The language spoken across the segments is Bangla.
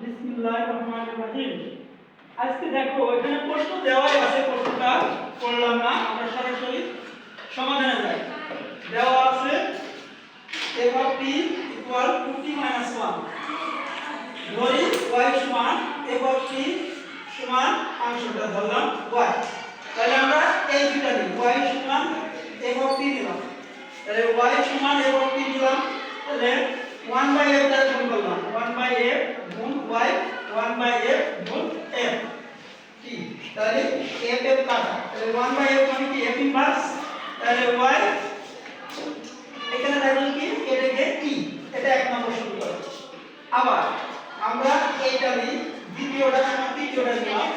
বিসমিল্লাহির রহমানির রহিম। আজকে দেখো এখানে প্রশ্ন দেওয়াই আছে, প্রশ্নটা করলাম না, আমরা সরাসরি সমাধানে যাই। দেওয়া আছে f of t equal 2t minus 1, ধরি y সমান f of t সমান ফাংশনটা ধরলাম y। তাহলে আমরা এই দুটো নিই, y সমান f of t নিলাম, তাহলে y সমান f of t নিলাম, তাহলে 1/f দ্বারা গুণ করলাম, 1/f গুণ y, 1/f গুণ f t, তাহলে f f কাটা, তাহলে 1/f মানে কি f ইনভার্স, তাহলে y এখানে থাকলো কি এটাকে t, এটা এক নম্বর সমীকরণ। আবার আমরা এইটা নিই, দ্বিতীয়টা সমান তৃতীয়টা নিলাম,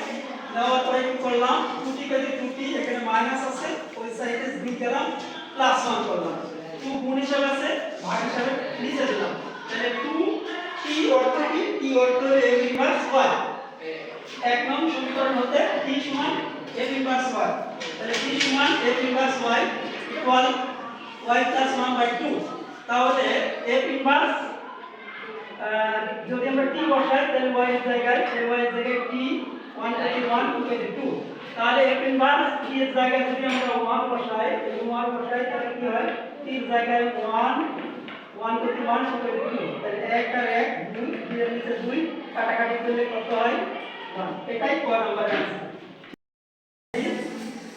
নেওয়ার পরে কি করলাম 2t কাজে 2t, এখানে মাইনাস আছে ওই সাইডে যোগ দিলাম, প্লাস 1 করলাম, 2 গুণ হিসাবে আছে ভাগ হিসাবে নিচে দিলাম, তাহলে 2t অর্থ কি t অর্থ f ইনভার্স y, এক নম্বর সমীকরণ হতে t সমান f ইনভার্স y, তাহলে t সমান f inverse y equal y plus 1/2, তাহলে f ইনভার্স যদি আমরা t বসাই তাহলে y এর জায়গায় t 1 থেকে 1 2 থেকে 2, তাহলে f ইনভার্স t এর জায়গায় যদি আমরা 1 বসাই তাহলে কি হয় t এর জায়গায় 1 1 থেকে 1 2 থেকে 2, তাহলে 1 আর 1 2, 2 এর নিচে 2 কাটাকাটি করলে কত হয় 1, এটাই ক নম্বরের आंसर।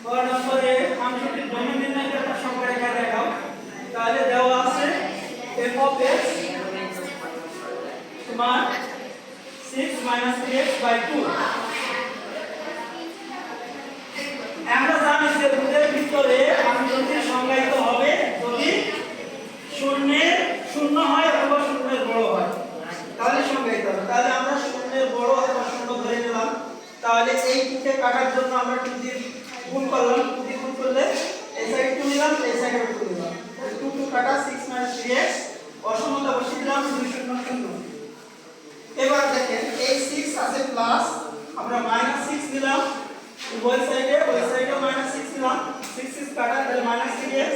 ক নম্বরে ফাংশনটির ডোমেইন নির্ণয় করে তার সংখ্যা রেখা দেখাও, তাহলে দেওয়া আছে f of x সমান 6 minus 3x/2, আমরা জানি যে দুটোর ভিতরে ফাংশনটি সংজ্ঞায়িত হবে যদি শূন্যের শূন্য হয় অথবা শূন্যের বড় হয়, তাহলে সংজ্ঞায়িত হবে। তাহলে আমরা শূন্যের বড় অথবা শূন্য ধরে নিলাম, তাহলে এই দুটো কাটার জন্য আমরা 2 দিয়ে গুণ করলাম, 2 দিয়ে গুণ করলে এই সাইড 2 নিলাম, এই সাইড 2 নিলাম, 2 2 কাটা 6 minus 3x, অসমতা বসিয়ে দিলাম 2 0 0। এবার দেখেন এই 6 আছে প্লাস, আমরা -6 নিলাম, ওই সাইডে -6 নিলাম, 6 6 কাটা তাহলে -3x,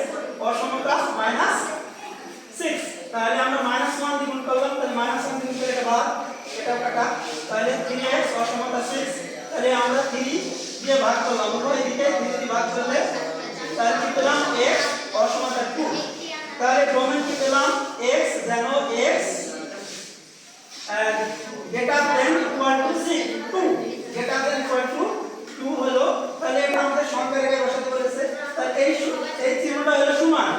অসমতা -6, তাহলে আমরা -1 দিয়ে গুণ করলাম, তাহলে -1 দিয়ে গুণ করে এটা ভাগ, এটা কাটা, তাহলে 3x অসমতা 6, তাহলে আমরা 3 দিয়ে ভাগ করলাম, ওই দিকে 3 দিয়ে ভাগ করলে তাহলে কি পেলাম x অসমতা 2, তাহলে ডোমেইন কি পেলাম x যেন x greater than equal to 2, greater than equal to 2 হলো, তাহলে এটা আমাদের সংখ্যা রেখে বসাতে বলেছে, তাহলে এই চিহ্নটা হলো সমান,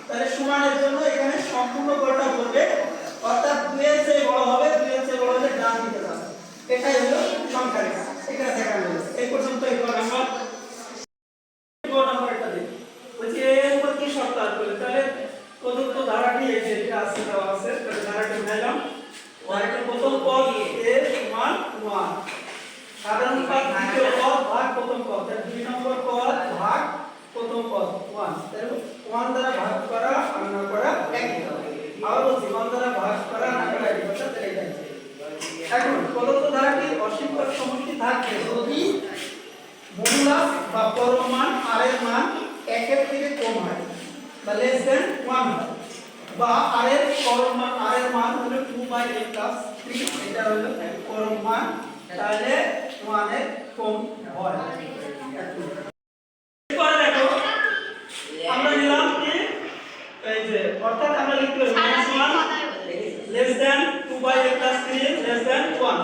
তাহলে সমানের জন্য এখানে সম্পূর্ণ গড়টা বলবে, অর্থাৎ 2 এর চেয়ে বড় হবে, 2 এর চেয়ে বড় হলে ডান দিকে যাবে, এটাই হলো সংখ্যা রেখা, এখানে দেখানো হয়েছে। এই পর্যন্ত এবার আমরা গড় নাম্বারটা দেখি, বলছি এর উপর কি শর্ত আছে, তাহলে প্রদত্ত ধারাটি এই যে এটা আছে দেওয়া আছে, তাহলে ধারাটি নিলাম, ধারাটির প্রথম পদ a সমান 1, সাধারণ পদ দ্বিতীয় পদ ভাগ প্রথম পদ, তাহলে 2 নম্বর পদ ভাগ প্রথম পদ 1, তাহলে 1 দ্বারা ভাগ করা আর না করা একই হবে, আর বলছি 1 দ্বারা ভাগ করা না করা একই কথা, তাহলে এটাই। এখন প্রদত্ত ধারাটির অসীম পদ সমষ্টি থাকে যদি মডুলাস বা পরমান r এর মান 1 এর থেকে কম হয় বা লেস দ্যান 1 হয়, বা r এর পরমান r এর মান হলো 2/a+3, এটা হলো পরমান, তাহলে 1 এর কম হয়। এরপর দেখো আমরা নিলাম কি এই যে অর্থাৎ আমরা লিখতে পারি -1 less than 2/a+3 less than 1,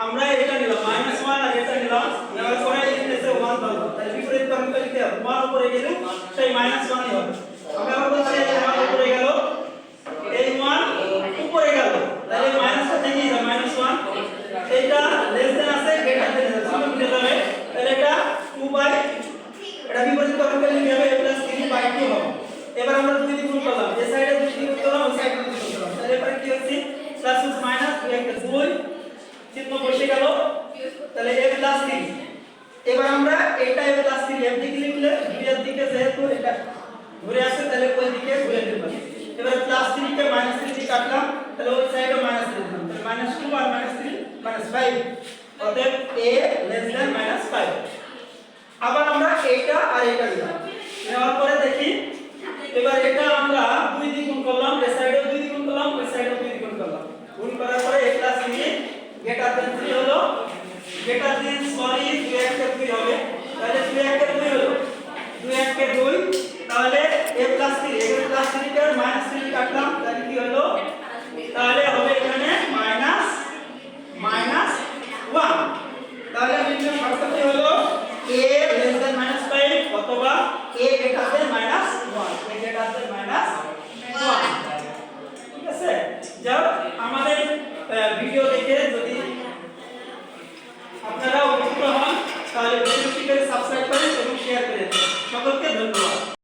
আমরা এটা নিলাম -1 আর এটা নিলাম, নেওয়ার পরে এই নিচে 1 ধরব, তাহলে বিপরীত ক্রমে লিখতে হবে, 1 উপরে গেলে সেই -1ই হবে, আমরা আবার বলছি 1 উপরে গেল, এই 1 উপরে গেল, তাহলে মাইনাসটা থেকে যাবে -1, এটা লেস দ্যান আছে গ্রেটার দ্যান আছে, সব মিলে যাবে, তাহলে এটা 2 বাই এটা বিপরীত ক্রমে লিখতে হবে a+3/2 হবে। এবার আমরা 2 দিয়ে গুণ করলাম, এই সাইডে 2 দিয়ে গুণ করলাম, ওই সাইডে 2 দিয়ে গুণ করলাম, তাহলে এবারে কি হচ্ছে প্লাস মাইনাস 2 একটা 2 চিহ্ন বসে গেল, তাহলে a+3, এবার আমরা এটা a+3 এর দিকে লিখলে 2 এর দিকে যেহেতু এটা ঘুরে আসে তাহলে ওই দিকে ঘুরে দিলাম, এবার +3 কে -3 দিয়ে কাটলাম, তাহলে ওই সাইডে -3 দিলাম, তাহলে -2 আর -3 -5, অতএব a লেস দ্যান -5। আবার আমরা এইটা আর এইটা নিলাম, নেওয়ার পরে দেখি এবার এটা আমরা 2 দিয়ে গুণ করলাম, এই সাইডে 2 দিয়ে গুণ করলাম, ওই সাইডে 2 দিয়ে গুণ করলাম, গুণ করার পরে a+3 তাহলে 3 হলো গ্রেটার দেন সরি 2 1 এর 2 হবে তাহলে 2 1 এর 2 হলো 2 1 এর 2 তাহলে a plus 3 a plus 3 K minus 3 কাটলাম তাহলে কি হলো তাহলে হবে এখানে মাইনাস 1 তাহলে নিচে শর্তটি হলো a লেস দ্যান -5 অথবা a greater than -1 a greater than -1 ঠিক আছে যাও আমাদের ভিডিও দেখে যদি আপনারা উপকৃত হন তাহলে বেশি বেশি করে সাবস্ক্রাইব করেন এবং শেয়ার করেন সকলকে ধন্যবাদ।